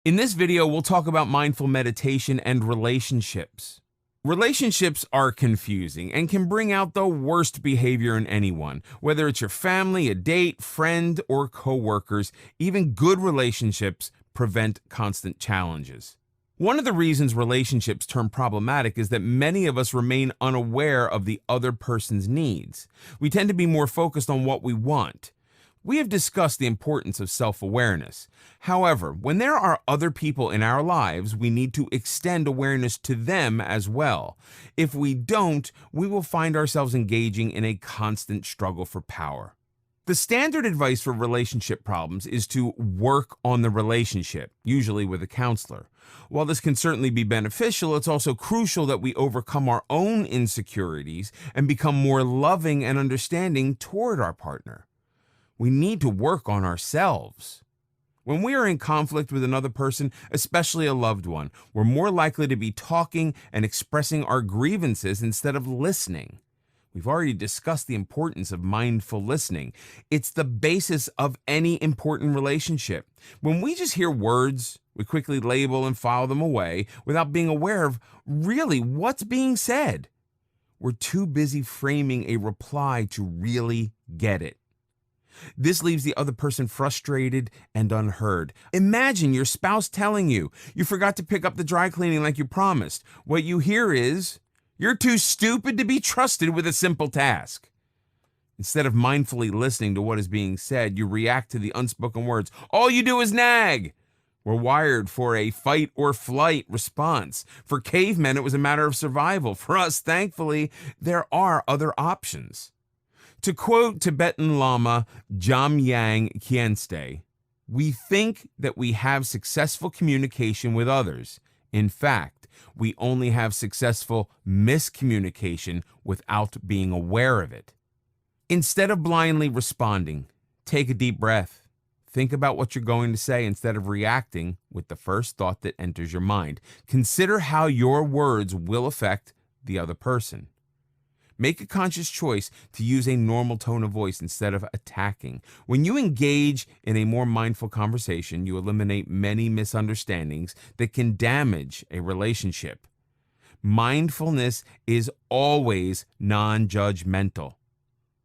In this video, we'll talk about mindful meditation and relationships. Relationships are confusing and can bring out the worst behavior in anyone, whether it's your family, a date, friend, or coworkers. Even good relationships prevent constant challenges. One of the reasons relationships turn problematic is that many of us remain unaware of the other person's needs. We tend to be more focused on what we want. We have discussed the importance of self-awareness. However, when there are other people in our lives, we need to extend awareness to them as well. If we don't, we will find ourselves engaging in a constant struggle for power. The standard advice for relationship problems is to work on the relationship, usually with a counselor. While this can certainly be beneficial, it's also crucial that we overcome our own insecurities and become more loving and understanding toward our partner. We need to work on ourselves. When we are in conflict with another person, especially a loved one, we're more likely to be talking and expressing our grievances instead of listening. We've already discussed the importance of mindful listening. It's the basis of any important relationship. When we just hear words, we quickly label and file them away without being aware of really what's being said. We're too busy framing a reply to really get it. This leaves the other person frustrated and unheard. Imagine your spouse telling you forgot to pick up the dry cleaning like you promised. What you hear is, "You're too stupid to be trusted with a simple task." Instead of mindfully listening to what is being said, you react to the unspoken words. All you do is nag. We're wired for a fight or flight response. For cavemen, it was a matter of survival. For us, thankfully, there are other options. To quote Tibetan Lama Jamyang Khyentse, we think that we have successful communication with others. In fact, we only have successful miscommunication without being aware of it. Instead of blindly responding, take a deep breath. Think about what you're going to say instead of reacting with the first thought that enters your mind. Consider how your words will affect the other person. Make a conscious choice to use a normal tone of voice instead of attacking. When you engage in a more mindful conversation, you eliminate many misunderstandings that can damage a relationship. Mindfulness is always non-judgmental.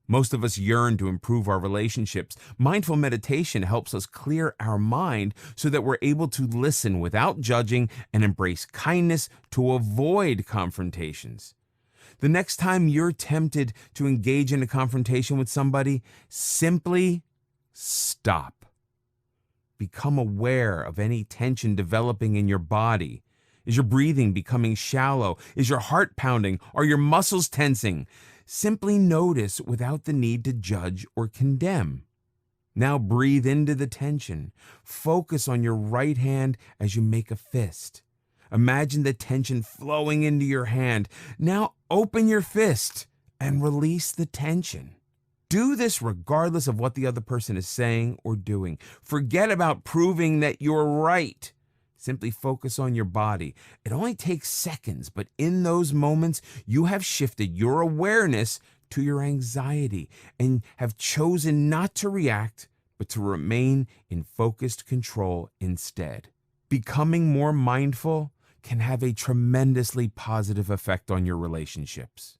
Most of us yearn to improve our relationships. Mindful meditation helps us clear our mind so that we're able to listen without judging and embrace kindness to avoid confrontations. The next time you're tempted to engage in a confrontation with somebody, simply stop. Become aware of any tension developing in your body. Is your breathing becoming shallow? Is your heart pounding? Are your muscles tensing? Simply notice without the need to judge or condemn. Now breathe into the tension. Focus on your right hand as you make a fist. Imagine the tension flowing into your hand. Now open your fist and release the tension. Do this regardless of what the other person is saying or doing. Forget about proving that you're right. Simply focus on your body. It only takes seconds, but in those moments, you have shifted your awareness to your anxiety and have chosen not to react, but to remain in focused control instead. Becoming more mindful can have a tremendously positive effect on your relationships.